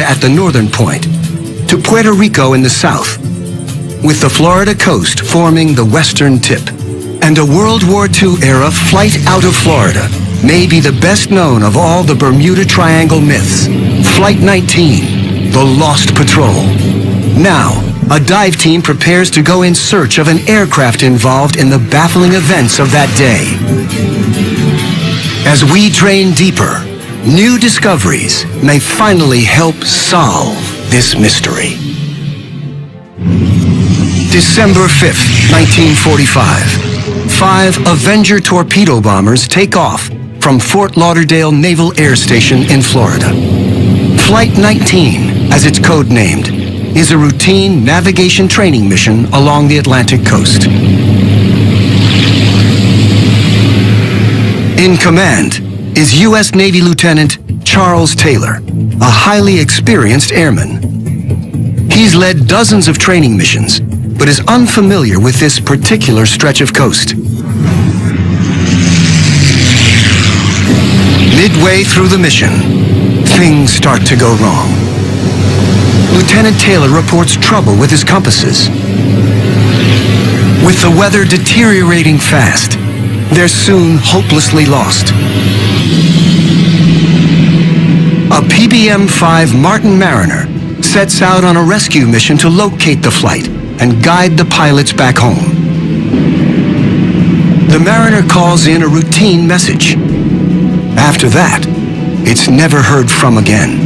at the northern point to Puerto Rico in the south, with the Florida coast forming the western tip. And a World War II-era flight out of Florida may be the best known of all the Bermuda Triangle myths. Flight 19, the Lost Patrol. Now, a dive team prepares to go in search of an aircraft involved in the baffling events of that day. As we drain deeper, new discoveries may finally help solve this mystery. December 5th, 1945. 5 Avenger torpedo bombers take off from Fort Lauderdale Naval Air Station in Florida. Flight 19, as it's codenamed, is a routine navigation training mission along the Atlantic coast. In command is U.S. Navy Lieutenant Charles Taylor, a highly experienced airman. He's led dozens of training missions, but is unfamiliar with this particular stretch of coast. Midway through the mission, things start to go wrong. Lieutenant Taylor reports trouble with his compasses. With the weather deteriorating fast, they're soon hopelessly lost. A PBM-5 Martin Mariner sets out on a rescue mission to locate the flight and guide the pilots back home. The Mariner calls in a routine message. After that, it's never heard from again.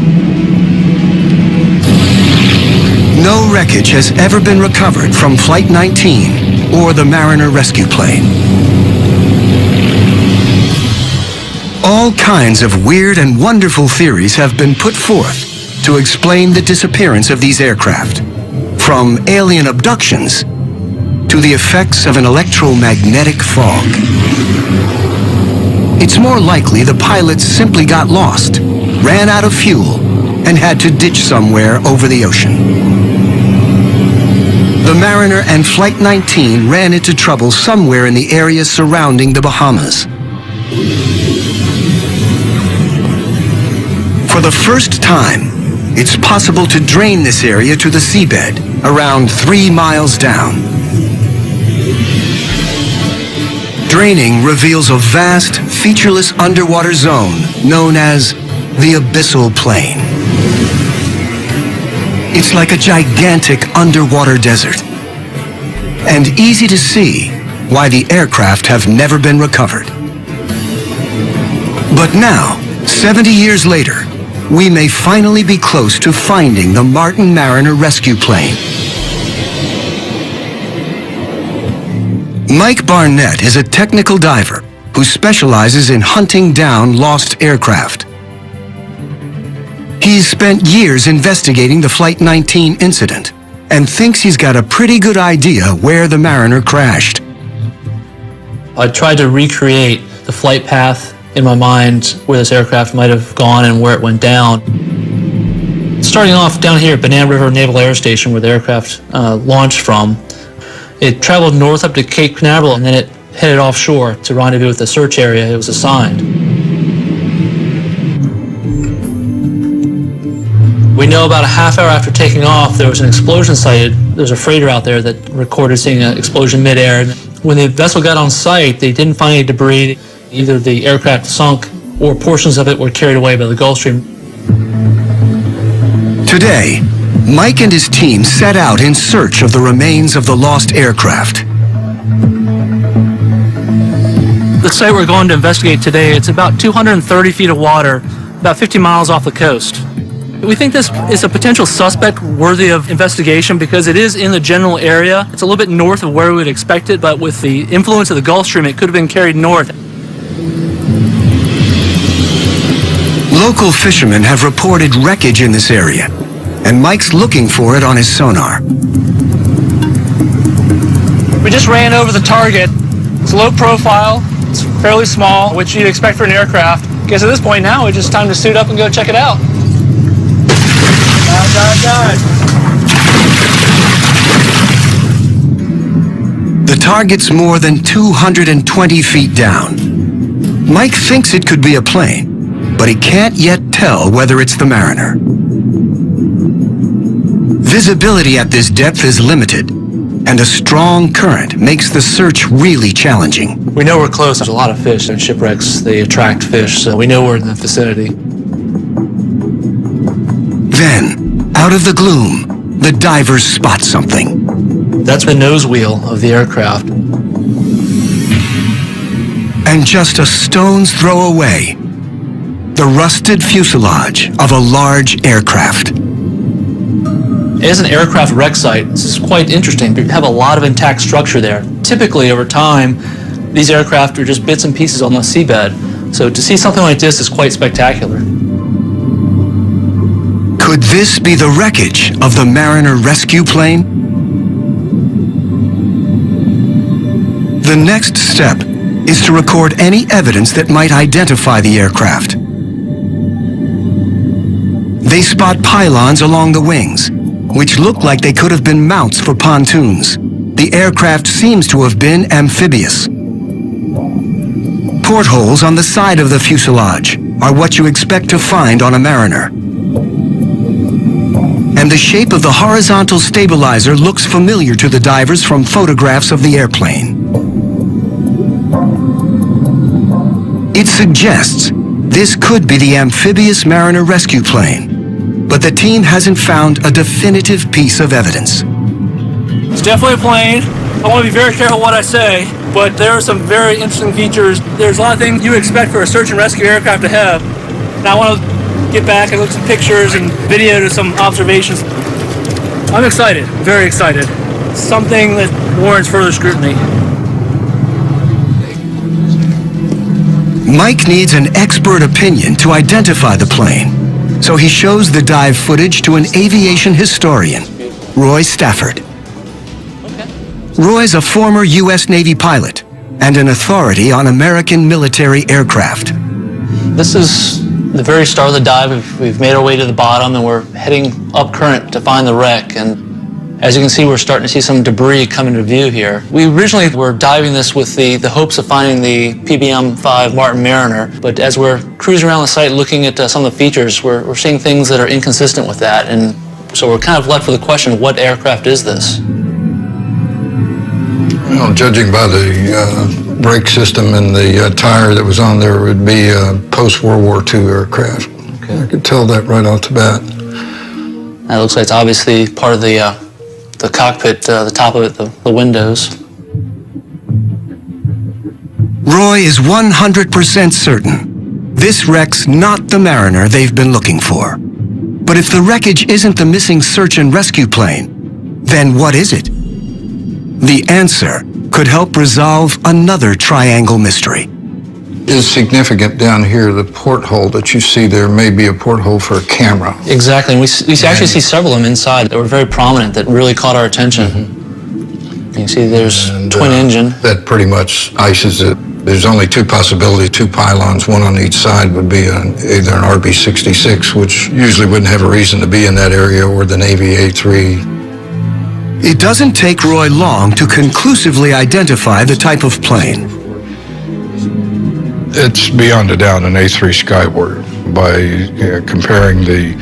No wreckage has ever been recovered from Flight 19 or the Mariner rescue plane. All kinds of weird and wonderful theories have been put forth to explain the disappearance of these aircraft, from alien abductions to the effects of an electromagnetic fog. It's more likely the pilots simply got lost, ran out of fuel, and had to ditch somewhere over the ocean. The Mariner and Flight 19 ran into trouble somewhere in the area surrounding the Bahamas. For the first time, it's possible to drain this area to the seabed, around 3 miles down. Draining reveals a vast, featureless underwater zone known as the Abyssal Plain. It's like a gigantic underwater desert, and easy to see why the aircraft have never been recovered. But now, 70 years later, we may finally be close to finding the Martin Mariner rescue plane. Mike Barnett is a technical diver who specializes in hunting down lost aircraft. He's spent years investigating the Flight 19 incident and thinks he's got a pretty good idea where the Mariner crashed. I tried to recreate the flight path in my mind where this aircraft might have gone and where it went down. Starting off down here at Banana River Naval Air Station where the aircraft launched from, it traveled north up to Cape Canaveral and then it headed offshore to rendezvous with the search area it was assigned. We know about a half hour after taking off there was an explosion sighted. There's a freighter out there that recorded seeing an explosion midair. When the vessel got on site, they didn't find any debris. Either the aircraft sunk or portions of it were carried away by the Gulf Stream. Today, Mike and his team set out in search of the remains of the lost aircraft. The site we're going to investigate today, it's about 230 feet of water, about 50 miles off the coast. We think this is a potential suspect worthy of investigation because it is in the general area. It's a little bit north of where we would expect it, but with the influence of the Gulf Stream, it could have been carried north. Local fishermen have reported wreckage in this area, and Mike's looking for it on his sonar. We just ran over the target. It's low profile, it's fairly small, which you'd expect for an aircraft. I guess at this point now, it's just time to suit up and go check it out. The target's more than 220 feet down. Mike thinks it could be a plane, but he can't yet tell whether it's the Mariner. Visibility at this depth is limited, and a strong current makes the search really challenging. We know we're close. There's a lot of fish and shipwrecks. They attract fish, so we know we're in the vicinity. Then, out of the gloom, the divers spot something. That's the nose wheel of the aircraft. And just a stone's throw away, the rusted fuselage of a large aircraft. As an aircraft wreck site, this is quite interesting. You have a lot of intact structure there. Typically, over time, these aircraft are just bits and pieces on the seabed. So to see something like this is quite spectacular. Could this be the wreckage of the Mariner rescue plane? The next step is to record any evidence that might identify the aircraft. They spot pylons along the wings, which look like they could have been mounts for pontoons. The aircraft seems to have been amphibious. Portholes on the side of the fuselage are what you expect to find on a Mariner. And the shape of the horizontal stabilizer looks familiar to the divers from photographs of the airplane. It suggests this could be the amphibious Mariner rescue plane, but the team hasn't found a definitive piece of evidence. It's definitely a plane. I want to be very careful what I say, but there are some very interesting features. There's a lot of things you would expect for a search and rescue aircraft to have. And I want to get back and look at some pictures and video to some observations. I'm excited, very excited. Something that warrants further scrutiny. Mike needs an expert opinion to identify the plane, so he shows the dive footage to an aviation historian, Roy Stafford. Roy's a former U.S. Navy pilot and an authority on American military aircraft. This is the very start of the dive. We've made our way to the bottom and we're heading up current to find the wreck. And as you can see, we're starting to see some debris come into view here. We originally were diving this with the hopes of finding the PBM-5 Martin Mariner, but as we're cruising around the site looking at some of the features, we're seeing things that are inconsistent with that, and so we're kind of left with the question, what aircraft is this? Well, judging by the brake system and the tire that was on there, it would be a post-World War II aircraft. Okay. I could tell that right off the bat. That looks like it's obviously part of the cockpit, the top of it, the windows. Roy is 100% certain this wreck's not the Mariner they've been looking for. But if the wreckage isn't the missing search and rescue plane, then what is it? The answer could help resolve another triangle mystery. Is significant down here, the porthole that you see there may be a porthole for a camera. Exactly, and we actually see several of them inside that were very prominent that really caught our attention. Mm-hmm. You can see there's twin engine. That pretty much ices it. There's only two possibilities, two pylons, one on each side would be either an RB-66, which usually wouldn't have a reason to be in that area, or the Navy A3. It doesn't take Roy long to conclusively identify the type of plane. It's beyond a doubt an A3 Skyward by comparing the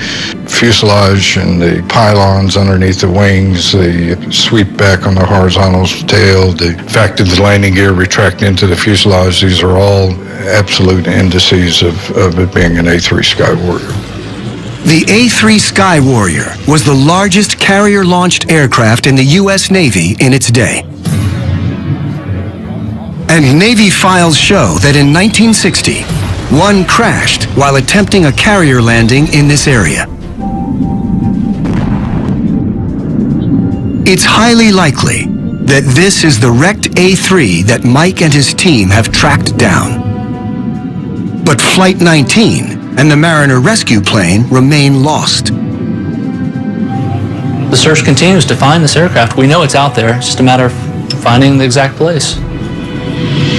fuselage and the pylons underneath the wings, the sweep back on the horizontal tail, the fact that the landing gear retract into the fuselage. These are all absolute indices of it being an A3 Skywarrior. The A3 Sky Warrior was the largest carrier-launched aircraft in the U.S. Navy in its day. And Navy files show that in 1960, one crashed while attempting a carrier landing in this area. It's highly likely that this is the wrecked A3 that Mike and his team have tracked down. But Flight 19 and the Mariner rescue plane remain lost. The search continues to find this aircraft. We know it's out there. It's just a matter of finding the exact place.